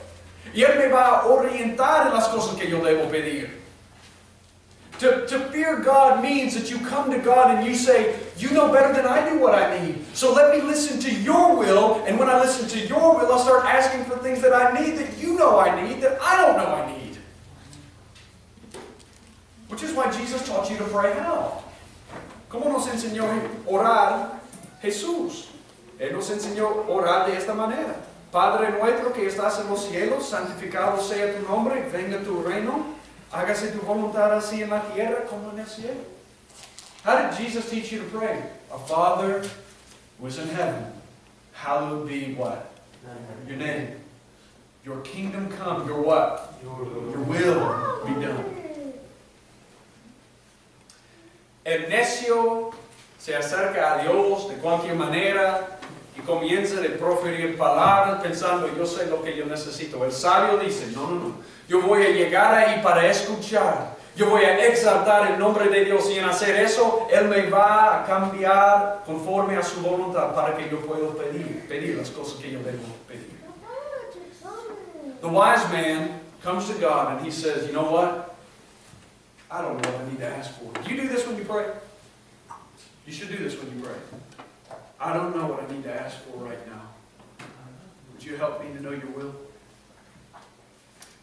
Y Él me va a orientar en las cosas que yo debo pedir. To fear God means that you come to God and you say, you know better than I do what I need. So let me listen to your will, and when I listen to your will, I'll start asking for things that I need that you know I need, that I don't know I need. Which is why Jesus taught you to pray how? ¿Cómo nos enseñó a orar Jesús? Él nos enseñó a orar de esta manera. Padre nuestro que estás en los cielos, santificado sea tu nombre, venga tu reino, hágase tu voluntad así en la tierra como en el cielo. How did Jesus teach you to pray? Our Father who is in heaven, hallowed be what? Your name. Your kingdom come, your what? Your will be done. El necio se acerca a Dios de cualquier manera y comienza a proferir palabras pensando, yo sé lo que yo necesito. El sabio dice, no, yo voy a llegar ahí para escuchar. Yo voy a exaltar el nombre de Dios, y en hacer eso, Él me va a cambiar conforme a su voluntad para que yo pueda pedir las cosas que yo debo pedir. The wise man comes to God and he says, you know what? I don't know what I need to ask for. Do you do this when you pray? You should do this when you pray. I don't know what I need to ask for right now. Would you help me to know your will?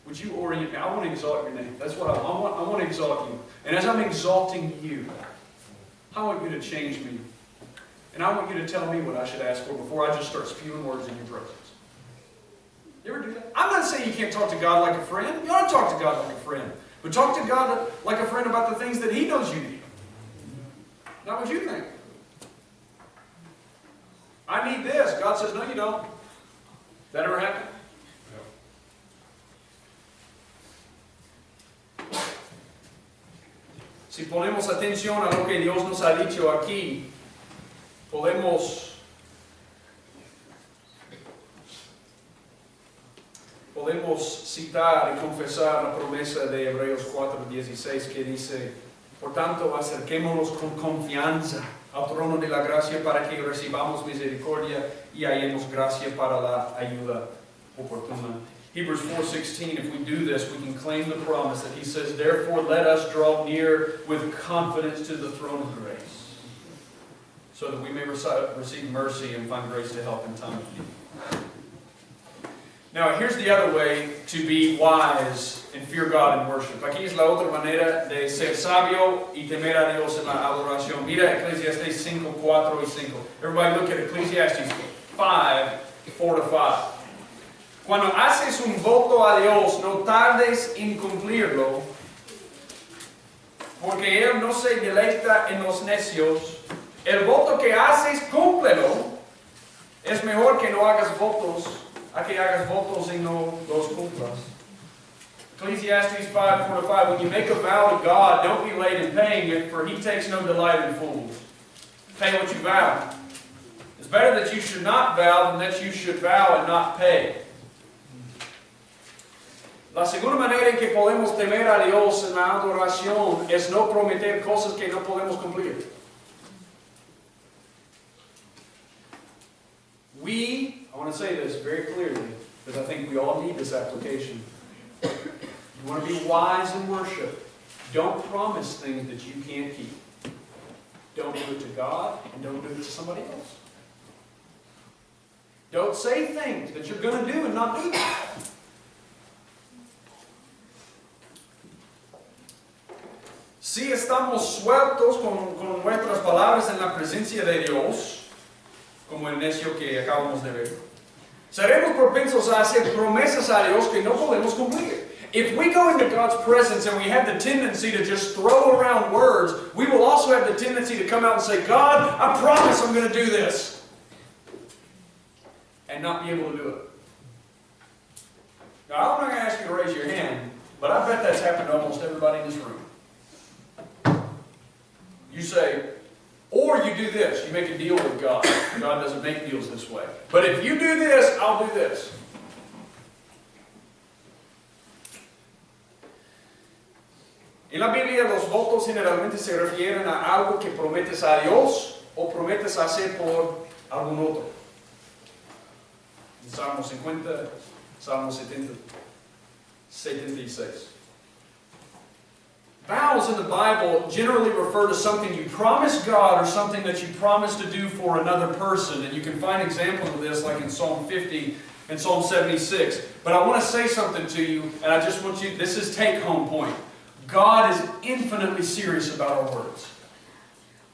would you orient me? I want to exalt your name. That's what I want. I want to exalt you. And as I'm exalting you, I want you to change me. And I want you to tell me what I should ask for before I just start spewing words in your presence. You ever do that? I'm not saying you can't talk to God like a friend. You ought to talk to God like a friend. But talk to God like a friend about the things that He knows you need. Not what you think. I need this. God says, no, you don't. That ever happen? Si ponemos atención a lo que Dios nos ha dicho aquí, podemos citar y confesar la promesa de Hebreos 4:16 que dice: por tanto, acerquémonos con confianza al trono de la gracia para que recibamos misericordia y hallemos gracia para la ayuda oportuna. Hebrews 4:16, if we do this, we can claim the promise that He says, therefore let us draw near with confidence to the throne of grace, so that we may receive mercy and find grace to help in time of need. Now, here's the other way to be wise and fear God and worship. Aquí es la otra manera de ser sabio y temer a Dios en la adoración. Mira Ecclesiastes 5, 4 y 5. Everybody look at Ecclesiastes 5, 4 to 5. Cuando haces un voto a Dios, no tardes en cumplirlo, porque Él no se deleita en los necios. El voto que haces, cúmplelo. Es mejor que no hagas votos a que hagas votos y no los cumplas. Ecclesiastes 5, 4 to 5. When you make a vow to God, don't be late in paying it, for He takes no delight in fools. Pay what you vow. It's better that you should not vow than that you should vow and not pay. La segunda manera en que podemos temer a Dios en la adoración es no prometer cosas que no podemos cumplir. I want to say this very clearly, because I think we all need this application. You want to be wise in worship, don't promise things that you can't keep. Don't do it to God, and don't do it to somebody else. Don't say things that you're going to do and not do them. Si estamos sueltos con nuestras palabras en la presencia de Dios, como el necio que acabamos de ver, seremos propensos a hacer promesas a Dios que no podemos cumplir. If we go into God's presence and we have the tendency to just throw around words, we will also have the tendency to come out and say, God, I promise I'm going to do this, and not be able to do it. Now, I'm not going to ask you to raise your hand, but I bet that's happened to almost everybody in this room. You say, or you do this. You make a deal with God. God doesn't make deals this way. But if you do this, I'll do this. En la Biblia, los votos generalmente se refieren a algo que prometes a Dios o prometes hacer por algún otro. En Salmo 50, Salmo 70, 76. Vows in the Bible generally refer to something you promise God or something that you promise to do for another person. And you can find examples of this like in Psalm 50 and Psalm 76. But I want to say something to you, and I just want you, this is take-home point. God is infinitely serious about our words.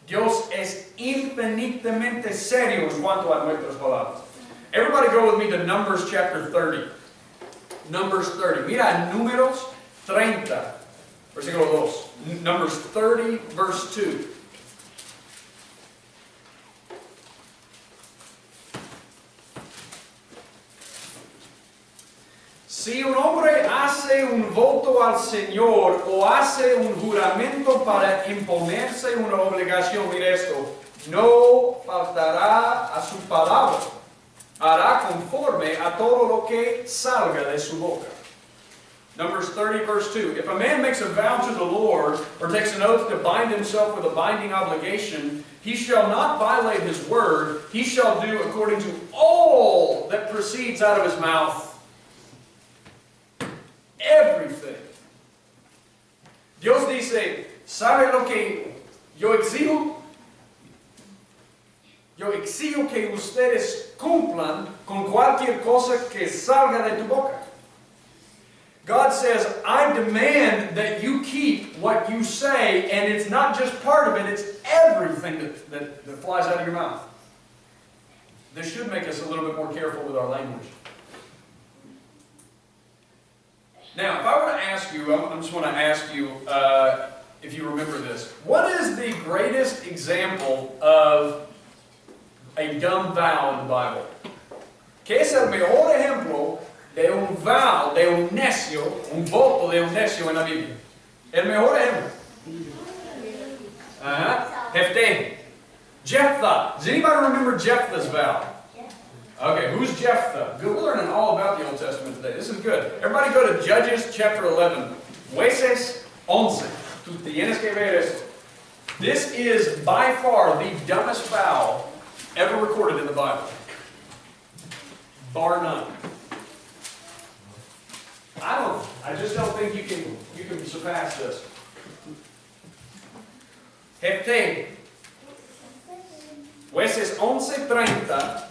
Dios es infinitamente serio en cuanto a nuestras palabras. Everybody go with me to Numbers chapter 30. Numbers 30. Mira, Números 30. Versículo 2. Numbers 30, verse 2. Si un hombre hace un voto al Señor o hace un juramento para imponerse una obligación, mire esto, no faltará a su palabra, hará conforme a todo lo que salga de su boca. Numbers 30, verse 2. If a man makes a vow to the Lord, or takes an oath to bind himself with a binding obligation, he shall not violate his word. He shall do according to all that proceeds out of his mouth. Everything. Dios dice, ¿sabe lo que yo exijo? Yo exijo que ustedes cumplan con cualquier cosa que salga de tu boca. God says, I demand that you keep what you say, and it's not just part of it, it's everything that flies out of your mouth. This should make us a little bit more careful with our language. Now, if I were to ask you, I just want to ask you, if you remember this, what is the greatest example of a dumb vow in the Bible? ¿Qué es el mejor ejemplo de un vow, de un necio, un voto de un necio en la Biblia? El mejor ejemplo. Jephthah. Jephthah. Does anybody remember Jephthah's vow? Okay, who's Jephthah? Good. We're learning all about the Old Testament today. This is good. Everybody go to Judges chapter 11. Jueces 11. Tú tienes que ver esto. This is by far the dumbest vow ever recorded in the Bible. Bar none. I just don't think you can surpass this. Jephthah. Jueces 11:30.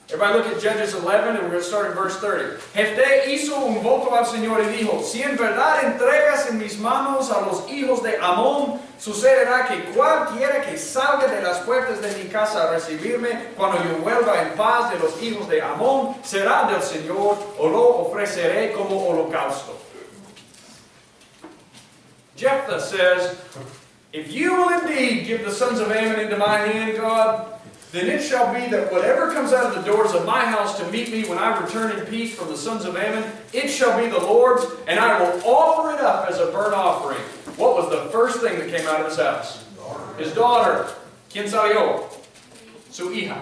Everybody look at Judges 11 and we're going to start in verse 30. Jephthah hizo un voto al Señor y dijo, si en verdad entregas en mis manos a los hijos de Amón, sucederá que cualquiera que salga de las puertas de mi casa a recibirme, cuando yo vuelva en paz de los hijos de Amón, será del Señor, o lo ofreceré como holocausto. Jephthah says, if you will indeed give the sons of Ammon into my hand, God, then it shall be that whatever comes out of the doors of my house to meet me when I return in peace from the sons of Ammon, it shall be the Lord's, and I will offer it up as a burnt offering. What was the first thing that came out of his house? His daughter. ¿Quién salió? Su hija.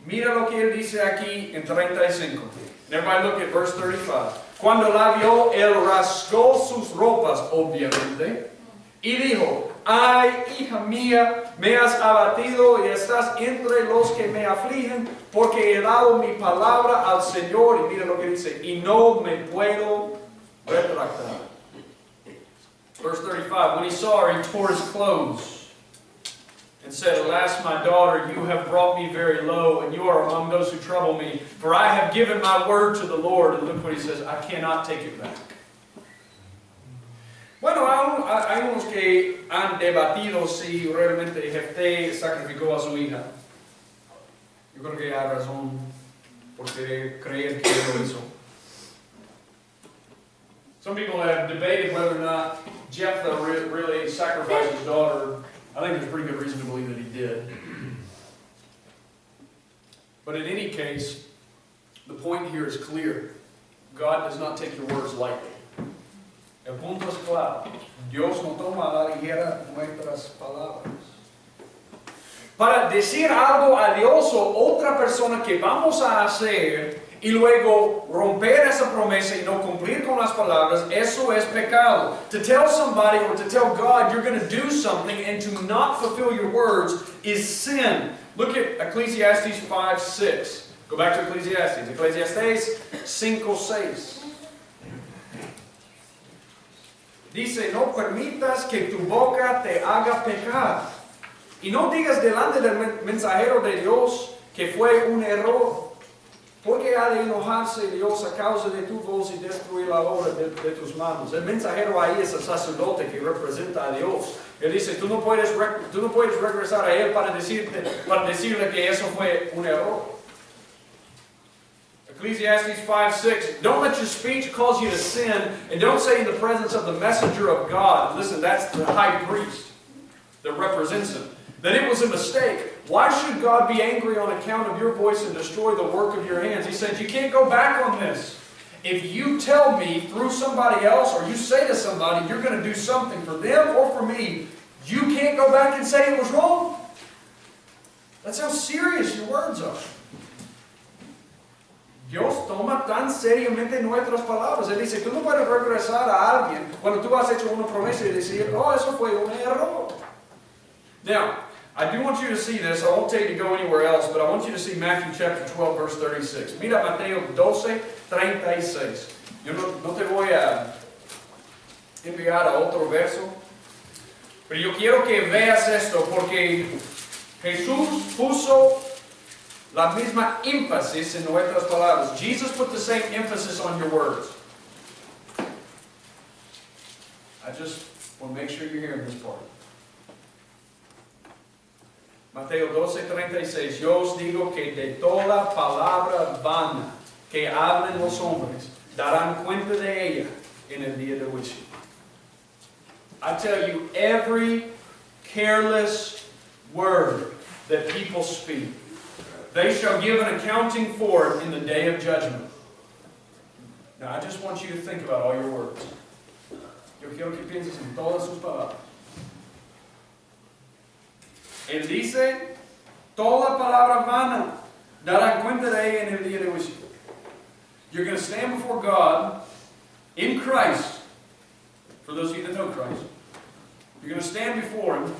Mira lo que él dice aquí en 35. And everybody look at verse 35. Cuando la vio, él rasgó sus ropas, obviamente, y dijo, ay, hija mía, me has abatido y estás entre los que me afligen, porque he dado mi palabra al Señor. Y mira lo que dice, y no me puedo retractar. Verse 35, when he saw her, he tore his clothes and said, alas, my daughter, you have brought me very low, and you are among those who trouble me. For I have given my word to the Lord. And look what he says, I cannot take it back. Bueno, hay unos que han debatido si realmente Jephthah sacrificó a su hija. Yo creo que hay razón por creer que lo hizo. Some people have debated whether or not Jephthah really sacrificed his daughter. I think there's a pretty good reason to believe that he did. But in any case, the point here is clear. God does not take your words lightly. El punto es claro. Dios no toma a la ligera nuestras palabras. Para decir algo a Dios o otra persona que vamos a hacer y luego romper esa promesa y no cumplir con las palabras, eso es pecado. To tell somebody or to tell God you're going to do something and to not fulfill your words is sin. Look at Ecclesiastes 5:6. Go back to Ecclesiastes. Ecclesiastes 5:6. Dice, no permitas que tu boca te haga pecar. Y no digas delante del mensajero de Dios que fue un error. Porque ha de enojarse Dios a causa de tu voz y destruir la obra de tus manos. El mensajero ahí es el sacerdote que representa a Dios. Él dice, tú no puedes regresar a él para decirle que eso fue un error. Ecclesiastes 5:6. Don't let your speech cause you to sin, and don't say in the presence of the messenger of God. Listen, that's the high priest that represents him. That it was a mistake. Why should God be angry on account of your voice and destroy the work of your hands? He said, you can't go back on this. If you tell me through somebody else, or you say to somebody, you're going to do something for them or for me, you can't go back and say it was wrong. That's how serious your words are. Dios toma tan seriamente nuestras palabras. Él dice, tú no puedes regresar a alguien cuando tú has hecho una promesa y decir, oh, eso fue un error. Now, I do want you to see this. I won't tell you to go anywhere else, but I want you to see Matthew chapter 12, verse 36. Mira Mateo 12:36. Yo no te voy a enviar a otro verso, pero yo quiero que veas esto, porque Jesús puso La misma énfasis en nuestras palabras. Jesus put the same emphasis on your words. I just want to make sure you're hearing this part. Mateo 12:36. Yo os digo que de toda palabra vana que hablen los hombres, darán cuenta de ella en el día de juicio. I tell you, every careless word that people speak, they shall give an accounting for it in the day of judgment. Now, I just want you to think about all your words. Yo quiero que pienses en todas sus palabras. Él dice, toda palabra vana darán cuenta de ella en el día de juicio. You're going to stand before God in Christ. For those of you that know Christ, you're going to stand before Him.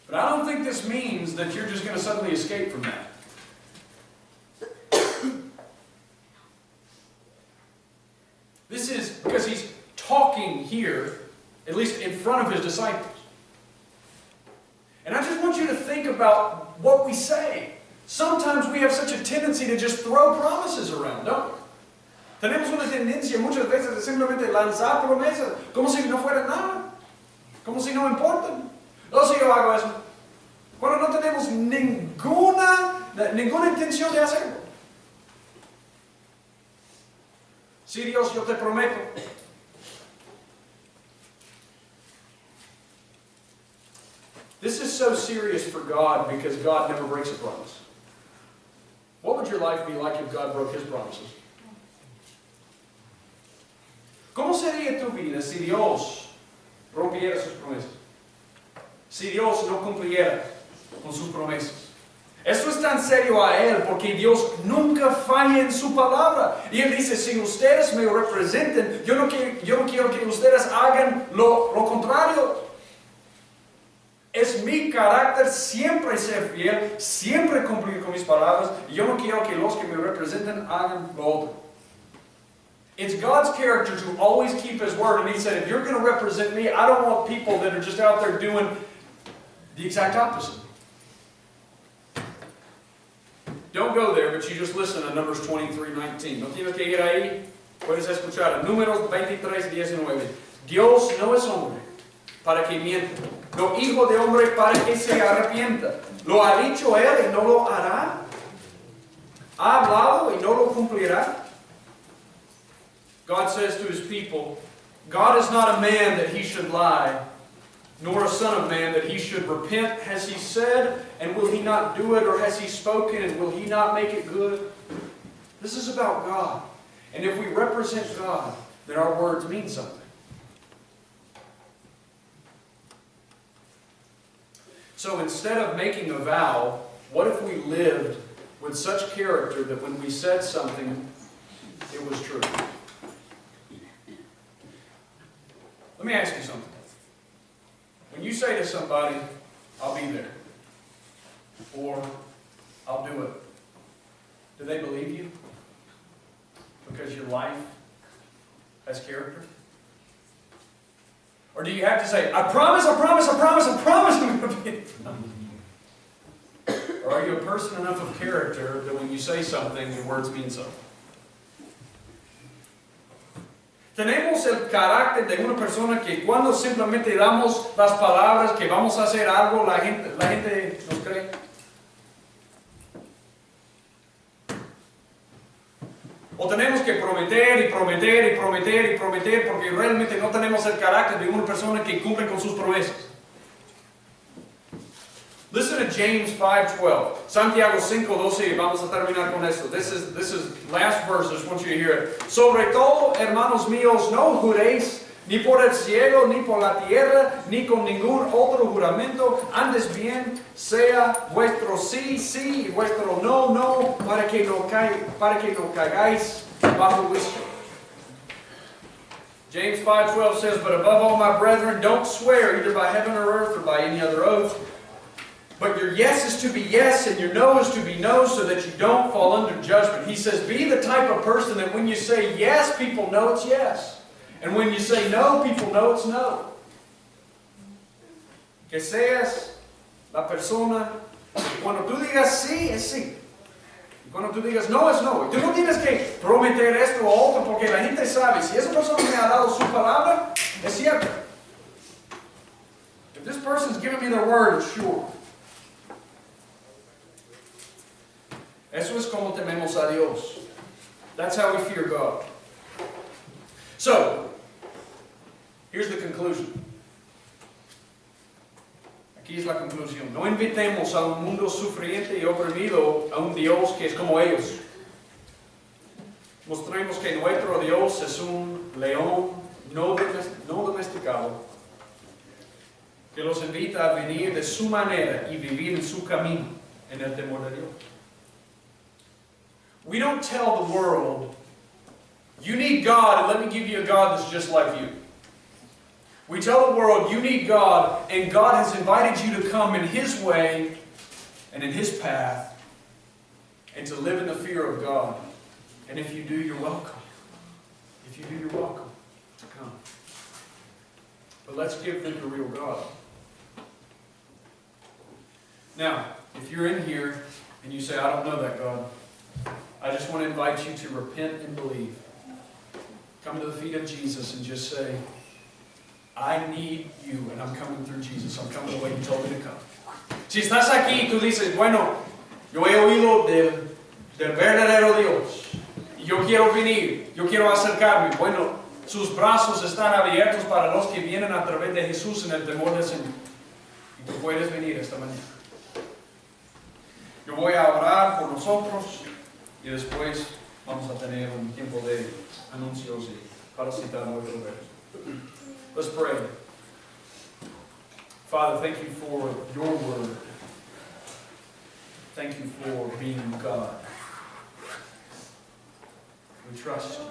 But I don't think this means that you're just going to suddenly escape from that. This is because He's talking here, at least in front of His disciples. And I just want you to think about what we say. Sometimes we have such a tendency to just throw promises around, don't we? Tenemos una tendencia muchas veces de simplemente lanzar promesas como si no fuera nada, como si no importan. No, si yo hago eso, cuando no tenemos ninguna intención de hacerlo. Sí, Dios, yo te prometo. This is so serious for God because God never breaks a promise. What would your life be like if God broke His promises? ¿Cómo sería tu vida si Dios rompiera sus promesas? Si Dios no cumpliera con sus promesas. Esto es tan serio a Él porque Dios nunca falla en su palabra. Y Él dice, si ustedes me representen, yo no quiero que ustedes hagan lo contrario. Es mi carácter siempre ser fiel, siempre cumplir con mis palabras. Y yo no quiero que los que me representen hagan lo otro. It's God's character to always keep His word. And He said, if you're going to represent me, I don't want people that are just out there doing the exact opposite. Don't go there, but you just listen to Numbers 23:19. No tienes que ir ahí. Puedes escuchar Números 23:19. Dios no es hombre para que mienta. No hijo de hombre para que se arrepienta. ¿Lo ha dicho Él y no lo hará? ¿Ha hablado y no lo cumplirá? God says to His people, God is not a man that He should lie, nor a son of man that He should repent. Has He said, and will He not do it? Or has He spoken, and will He not make it good? This is about God. And if we represent God, then our words mean something. So instead of making a vow, what if we lived with such character that when we said something, it was true? Let me ask you something. When you say to somebody, I'll be there, or I'll do it, do they believe you? Because your life has character? Or do you have to say, I promise, I promise, I promise, I promise I'm going to be there? Or are you a person enough of character that when you say something, your words mean something? Tenemos el carácter de una persona que cuando simplemente damos las palabras que vamos a hacer algo, la gente nos cree. O tenemos que prometer y prometer y prometer y prometer porque realmente no tenemos el carácter de una persona que cumple con sus promesas. Listen to James 5:12. Santiago 5:12, vamos a terminar con esto. This is last verse, I just want you to hear it. Sobre todo, hermanos míos, no juréis ni por el cielo, ni por la tierra, ni con ningún otro juramento. Antes bien, sea vuestro sí, sí, y vuestro no, no, para que no caigáis bajo juicio. James 5:12 says, but above all, my brethren, don't swear either by heaven or earth or by any other oath. But your yes is to be yes, and your no is to be no, so that you don't fall under judgment. He says, be the type of person that when you say yes, people know it's yes. And when you say no, people know it's no. Que seas la persona Cuando tú digas sí, es sí. Y cuando tú digas no, es no. Y tú no tienes que prometer esto o otro, porque la gente sabe, si esa persona me ha dado su palabra, es cierto. If this person's giving me their word, it's sure. Eso es como tememos a Dios. That's how we fear God. So, here's the conclusion. Aquí es la conclusión. No invitemos a un mundo sufriente y oprimido a un Dios que es como ellos. Mostremos que nuestro Dios es un león no domesticado, que los invita a venir de su manera y vivir en su camino, en el temor de Dios. We don't tell the world, you need God, and let me give you a God that's just like you. We tell the world, you need God, and God has invited you to come in His way and in His path, and to live in the fear of God. And if you do, you're welcome. If you do, you're welcome to come. But let's give them the real God. Now, if you're in here and you say, I don't know that God, I just want to invite you to repent and believe. Come to the feet of Jesus and just say, I need you, and I'm coming through Jesus. I'm coming the way you told me to come. Si estás aquí y tú dices, bueno, yo he oído del verdadero Dios, y yo quiero venir, yo quiero acercarme. Bueno, sus brazos están abiertos para los que vienen a través de Jesús en el temor del Señor. Y tú puedes venir esta mañana. Yo voy a orar por nosotros y después vamos a tener un tiempo de anuncios y para citar nuestro verso. Let's pray. Father, thank you for your word. Thank you for being God. We trust you.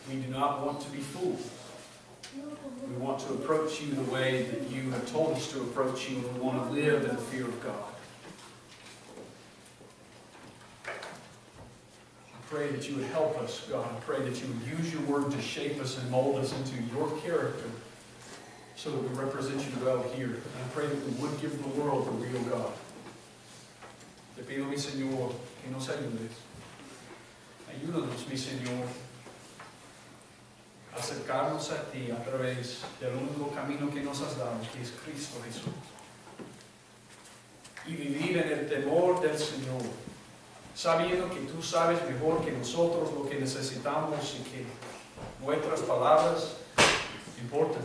We do not want to be fooled. We want to approach you the way that you have told us to approach you, and we want to live in the fear of God. I pray that you would help us, God. I pray that you would use your word to shape us and mold us into your character so that we represent you well here. And I pray that we would give the world the real God. Te pido, mi Señor, que nos ayudes. Ayúdanos, mi Señor, a acercarnos a ti a través del único camino que nos has dado, que es Cristo Jesús. Y vivir en el temor del Señor, sabiendo que tú sabes mejor que nosotros lo que necesitamos y que nuestras palabras importan.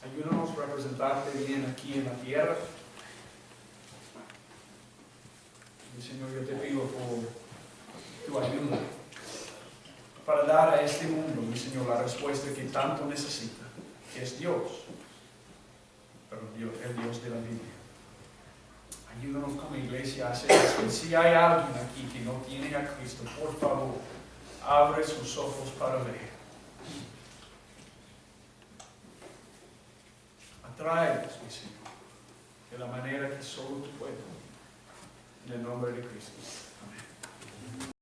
Ayúdanos a representarte bien aquí en la tierra. Y Señor, yo te pido por tu ayuda para dar a este mundo, mi Señor, la respuesta que tanto necesita, que es Dios, pero Dios, el Dios de la Biblia. Ayúdanos como iglesia a hacer eso. Y si hay alguien aquí que no tiene a Cristo, por favor, abre sus ojos para ver. Atráelos, mi Señor, de la manera que solo tú puedes. En el nombre de Cristo.